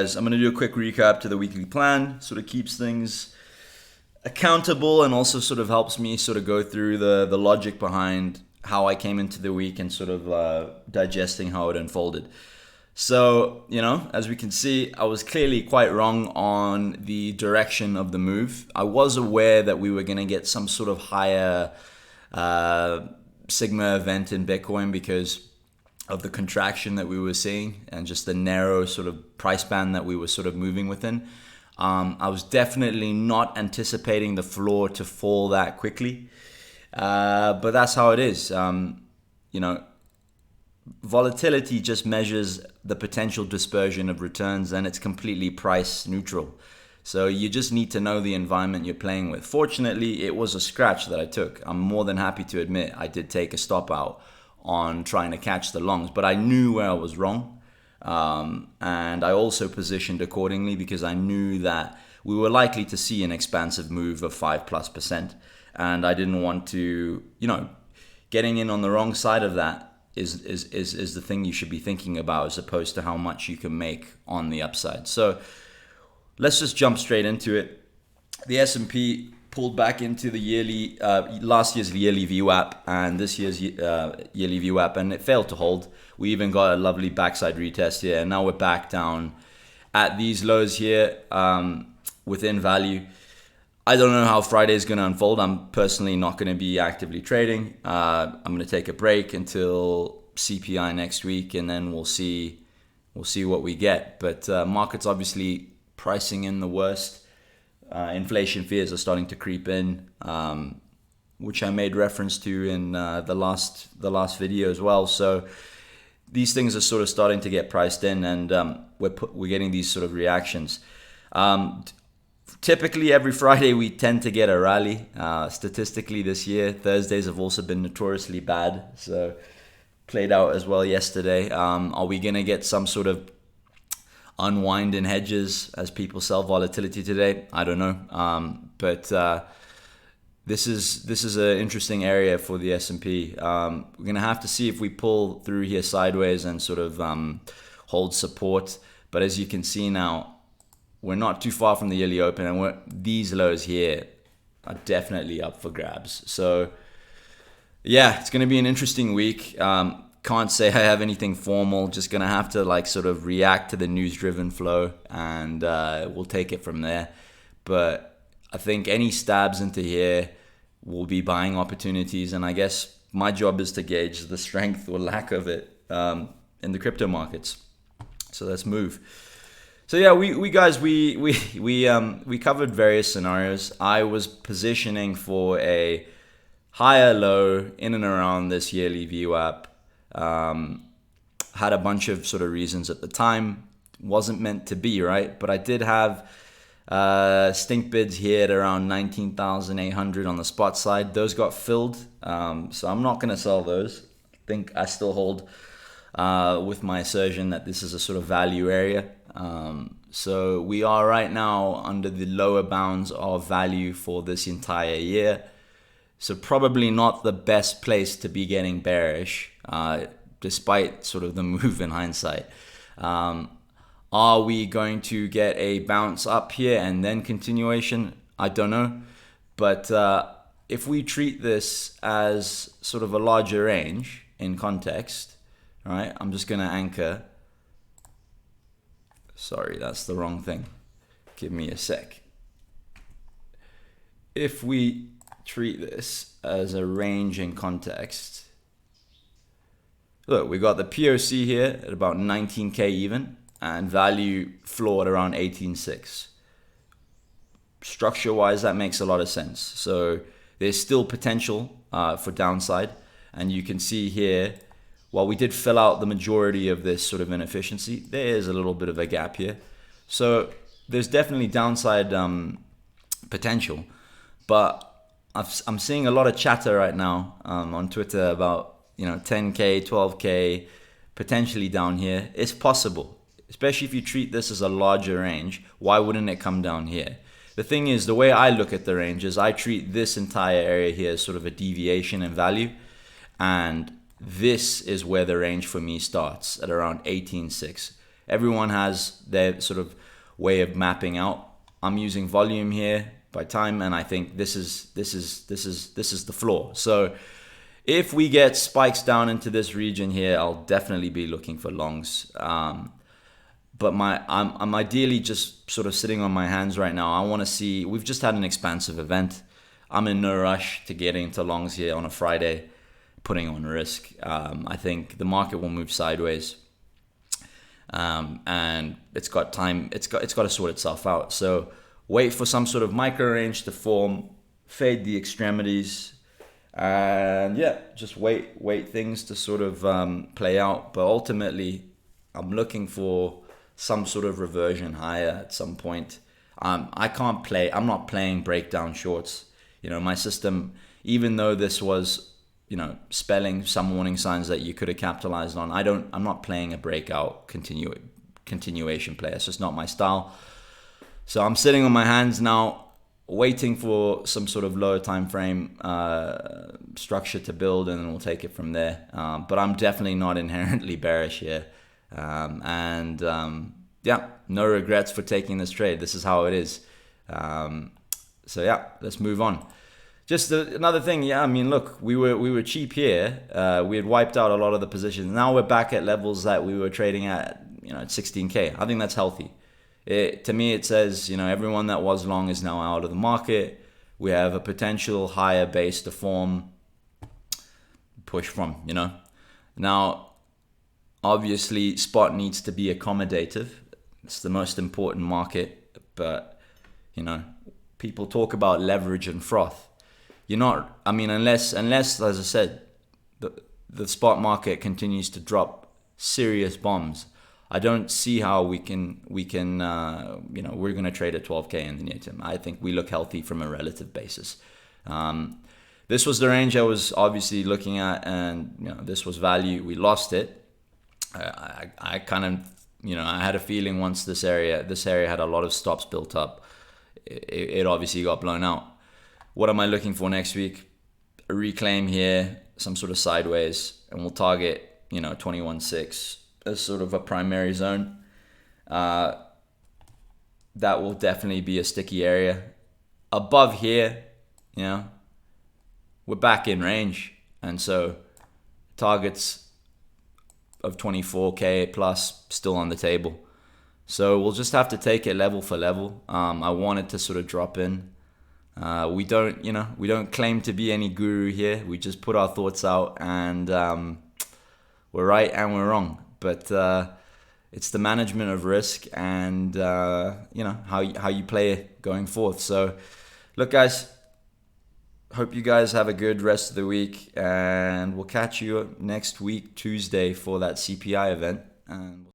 I'm going to do a quick recap to the weekly plan. Sort of keeps things accountable and also sort of helps me sort of go through the logic behind how I came into the week and sort of digesting how it unfolded. So, as we can see, I was clearly quite wrong on the direction of the move. I was aware that we were going to get some sort of higher Sigma event in Bitcoin because of the contraction that we were seeing and just the narrow sort of price band that we were sort of moving within. I was definitely not anticipating the floor to fall that quickly, but that's how it is. Volatility just measures the potential dispersion of returns, and it's completely price neutral. So you just need to know the environment you're playing with. Fortunately, it was a scratch that I took. I'm more than happy to admit I did take a stop out on trying to catch the longs, but I knew where I was wrong. And I also positioned accordingly because I knew that we were likely to see an expansive move of 5+%. And I didn't want to, getting in on the wrong side of that is the thing you should be thinking about as opposed to how much you can make on the upside. So let's just jump straight into it. The S&P pulled back into the yearly, last year's yearly VWAP and this year's yearly VWAP, and it failed to hold. We even got a lovely backside retest here, and now we're back down at these lows here within value. I don't know how Friday is going to unfold. I'm personally not going to be actively trading. I'm going to take a break until CPI next week, and then we'll see what we get. But markets obviously pricing in the worst. Inflation fears are starting to creep in, which I made reference to in the last video as well. So these things are sort of starting to get priced in, and we're getting these sort of reactions. Typically, every Friday we tend to get a rally. Statistically, this year Thursdays have also been notoriously bad, so played out as well yesterday. Are we gonna get some sort of unwind in hedges as people sell volatility today? I don't know, but this is an interesting area for the S&P. We're gonna have to see if we pull through here sideways and sort of hold support. But as you can see now, we're not too far from the yearly open, and these lows here are definitely up for grabs. So yeah, it's gonna be an interesting week. Can't say I have anything formal. Just gonna have to sort of react to the news-driven flow, and we'll take it from there. But I think any stabs into here will be buying opportunities, and I guess my job is to gauge the strength or lack of it in the crypto markets. So let's move. So yeah, we covered various scenarios. I was positioning for a higher low in and around this yearly VWAP. Had a bunch of sort of reasons at the time. Wasn't meant to be, right? But I did have stink bids here at around 19,800 on the spot side. Those got filled, so I'm not going to sell those. I think I still hold with my assertion that this is a sort of value area. So we are right now under the lower bounds of value for this entire year. So probably not the best place to be getting bearish, despite sort of the move in hindsight. Are we going to get a bounce up here and then continuation? I don't know. But if we treat this as sort of a larger range in context, right? I'm just going to anchor. Sorry, that's the wrong thing. Give me a sec. If we treat this as a range in context, look, we got the POC here at about 19k even, and value floor at around 18.6. Structure wise, that makes a lot of sense. So there's still potential for downside, and you can see here, while we did fill out the majority of this sort of inefficiency, there is a little bit of a gap here. So there's definitely downside potential, but I'm seeing a lot of chatter right now on Twitter about 10k, 12k potentially down here. It's possible, especially if you treat this as a larger range. Why wouldn't it come down here? The thing is, the way I look at the range is I treat this entire area here as sort of a deviation in value, and this is where the range for me starts at around 18.6. everyone has their sort of way of mapping out. I'm using volume here by time, and I think this is the floor. So if we get spikes down into this region here, I'll definitely be looking for longs. But I'm ideally just sort of sitting on my hands right now. I want to see, we've just had an expansive event. I'm in no rush to get into longs here on a Friday, putting on risk. I think the market will move sideways, and it's got time. It's got to sort itself out. So wait for some sort of micro range to form, fade the extremities, and yeah, just wait things to sort of play out. But ultimately, I'm looking for some sort of reversion higher at some point. I'm not playing breakdown shorts. My system, even though this was, spelling some warning signs that you could have capitalized on, I'm not playing a breakout continuation play. It's just not my style. So I'm sitting on my hands now, waiting for some sort of lower time frame structure to build, and then we'll take it from there. But I'm definitely not inherently bearish here. Yeah, no regrets for taking this trade. This is how it is. So yeah, let's move on. Just another thing, yeah, I mean, look, we were cheap here. We had wiped out a lot of the positions. Now we're back at levels that we were trading at, at 16K. I think that's healthy. To me, it says, everyone that was long is now out of the market. We have a potential higher base to form, push from, Now, obviously, spot needs to be accommodative. It's the most important market, but, people talk about leverage and froth. Unless, as I said, the spot market continues to drop serious bombs, I don't see how we're going to trade at 12K in the near term. I think we look healthy from a relative basis. This was the range I was obviously looking at, and this was value. We lost it. I kind of, I had a feeling once this area had a lot of stops built up, it obviously got blown out. What am I looking for next week? A reclaim here, some sort of sideways, and we'll target, 21.6 as sort of a primary zone. That will definitely be a sticky area. Above here, we're back in range, and so targets of 24K plus still on the table. So we'll just have to take it level for level. I wanted to sort of drop in. We don't claim to be any guru here. We just put our thoughts out, and we're right and we're wrong. But it's the management of risk and how you play it going forth. So look, guys, hope you guys have a good rest of the week, and we'll catch you next week Tuesday for that CPI event. And